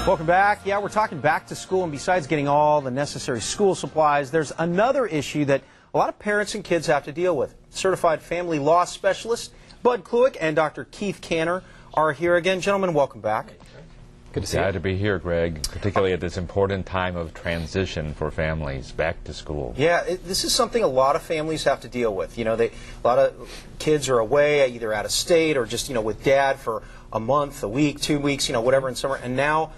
Welcome back. Yeah, we're talking back to school, and besides getting all the necessary school supplies, there's another issue that a lot of parents and kids have to deal with. Certified family law specialist Bud Kluick and Dr. Keith Kanner are here again. Gentlemen, welcome back. Good to see you. Glad to be here, Greg, particularly at this important time of transition for families back to school. Yeah, this is something a lot of families have to deal with. You know, a lot of kids are away, either out of state or just, with dad for a month, a week, 2 weeks, whatever in summer, and now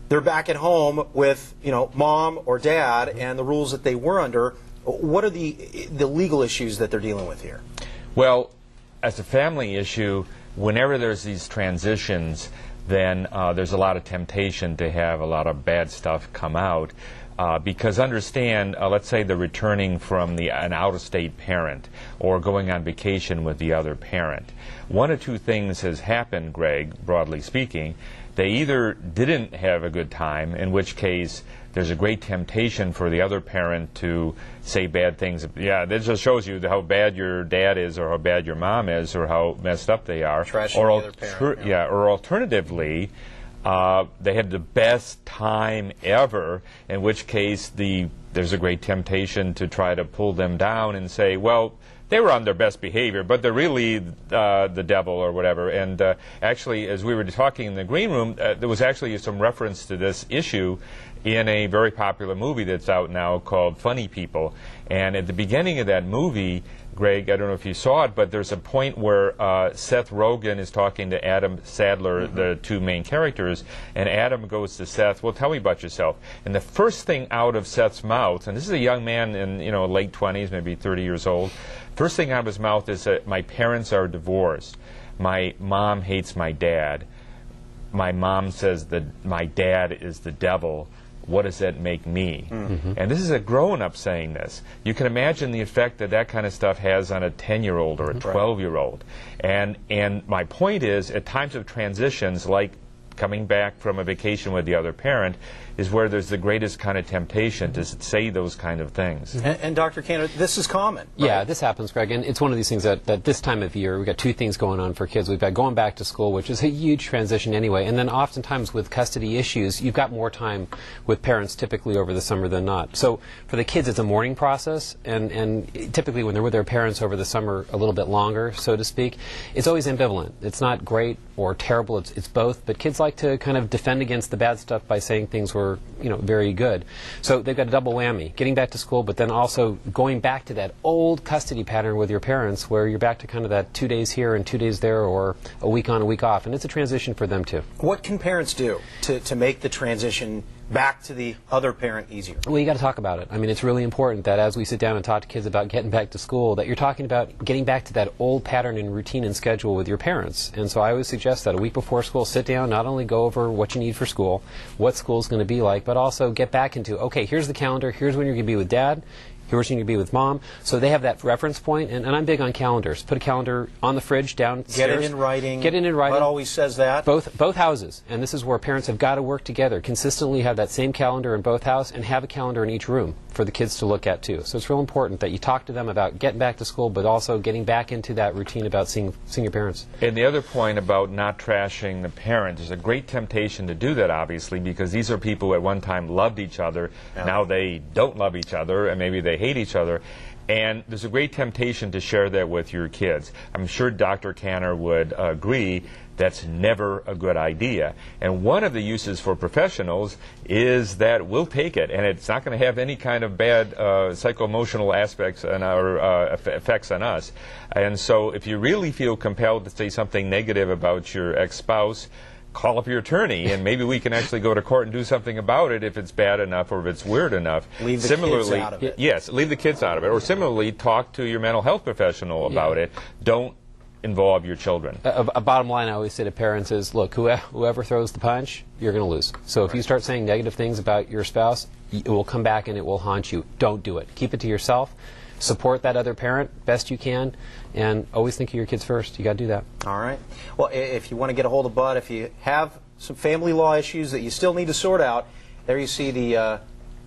they're back at home with, mom or dad and the rules that they were under. What are the legal issues that they're dealing with here? Well, as a family issue, whenever there's these transitions, then there's a lot of temptation to have a lot of bad stuff come out. Because understand, let's say they're returning from an out-of-state parent or going on vacation with the other parent. One of two things has happened, Greg, broadly speaking. They either didn't have a good time, in which case there's a great temptation for the other parent to say bad things. Yeah, this just shows you how bad your dad is or how bad your mom is or how messed up they are. Trashing the other parent. Yeah, or alternatively, they had the best time ever, in which case there's a great temptation to try to pull them down and say, well, they were on their best behavior, but they're really the devil or whatever. And actually, as we were talking in the green room, there was actually some reference to this issue in a very popular movie that's out now called Funny People. And at the beginning of that movie, Greg, I don't know if you saw it, but there's a point where Seth Rogen is talking to Adam Sandler, the two main characters, and Adam goes to Seth, well, tell me about yourself. And the first thing out of Seth's mouth, and this is a young man in late 20s, maybe 30 years old, first thing out of his mouth is that my parents are divorced. My mom hates my dad. My mom says that my dad is the devil. What does that make me? Mm-hmm. And this is a grown-up saying this. You can imagine the effect that kind of stuff has on a 10-year-old or a 12-year-old. And my point is, at times of transitions, like coming back from a vacation with the other parent, is where there's the greatest kind of temptation to say those kind of things. And Dr. Kanner, this is common, right? Yeah, this happens, Greg, and it's one of these things that this time of year, we've got two things going on for kids. We've got going back to school, which is a huge transition anyway, and then oftentimes with custody issues, you've got more time with parents typically over the summer than not. So for the kids, it's a mourning process, and typically when they're with their parents over the summer a little bit longer, so to speak, it's always ambivalent. It's not great or terrible, it's both, but kids like to kind of defend against the bad stuff by saying things were very good. So they've got a double whammy, getting back to school, but then also going back to that old custody pattern with your parents where you're back to kind of that 2 days here and 2 days there or a week on, a week off, and it's a transition for them too. What can parents do to make the transition back to the other parent easier? Well, you got to talk about it. I mean, it's really important that as we sit down and talk to kids about getting back to school, that you're talking about getting back to that old pattern and routine and schedule with your parents. And so I always suggest that a week before school, sit down, not only go over what you need for school, what school's going to be like, but also get back into, okay, here's the calendar, here's when you're going to be with dad, here's when you're going to be with mom. So they have that reference point, and I'm big on calendars. Put a calendar on the fridge downstairs. Get it in writing. Get it in writing. Bud always says that. Both houses, and this is where parents have got to work together, consistently have that same calendar in both houses, and have a calendar in each room for the kids to look at too. So it's real important that you talk to them about getting back to school, but also getting back into that routine about seeing your parents. And the other point about not trashing the parent, there's a great temptation to do that, obviously, because these are people who at one time loved each other. Yeah. Now they don't love each other, and maybe they hate each other. And there's a great temptation to share that with your kids. I'm sure Dr. Kanner would agree that's never a good idea. And one of the uses for professionals is that we'll take it, and it's not going to have any kind of bad psycho-emotional aspects or effects on us. And so if you really feel compelled to say something negative about your ex-spouse, call up your attorney, and maybe we can actually go to court and do something about it if it's bad enough or if it's weird enough. Leave the kids out of it. Yes, leave the kids out of it. Or similarly, talk to your mental health professional about it. Don't involve your children. A bottom line I always say to parents is, look, whoever throws the punch, you're going to lose. So if you start saying negative things about your spouse, it will come back and it will haunt you. Don't do it. Keep it to yourself. Support that other parent best you can, and always think of your kids first. You got to do that. All right. Well, if you want to get a hold of Bud, if you have some family law issues that you still need to sort out, there you see the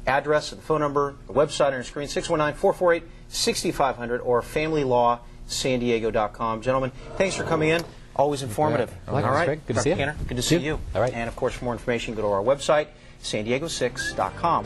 address, the phone number, the website on your screen, 619-448-6500 or familylawsandiego.com. Gentlemen, thanks for coming in. Always informative. All right. All right. Great. Good to Dr. see you. Cantor, good to see you. All right. And of course, for more information, go to our website, san diego6.com.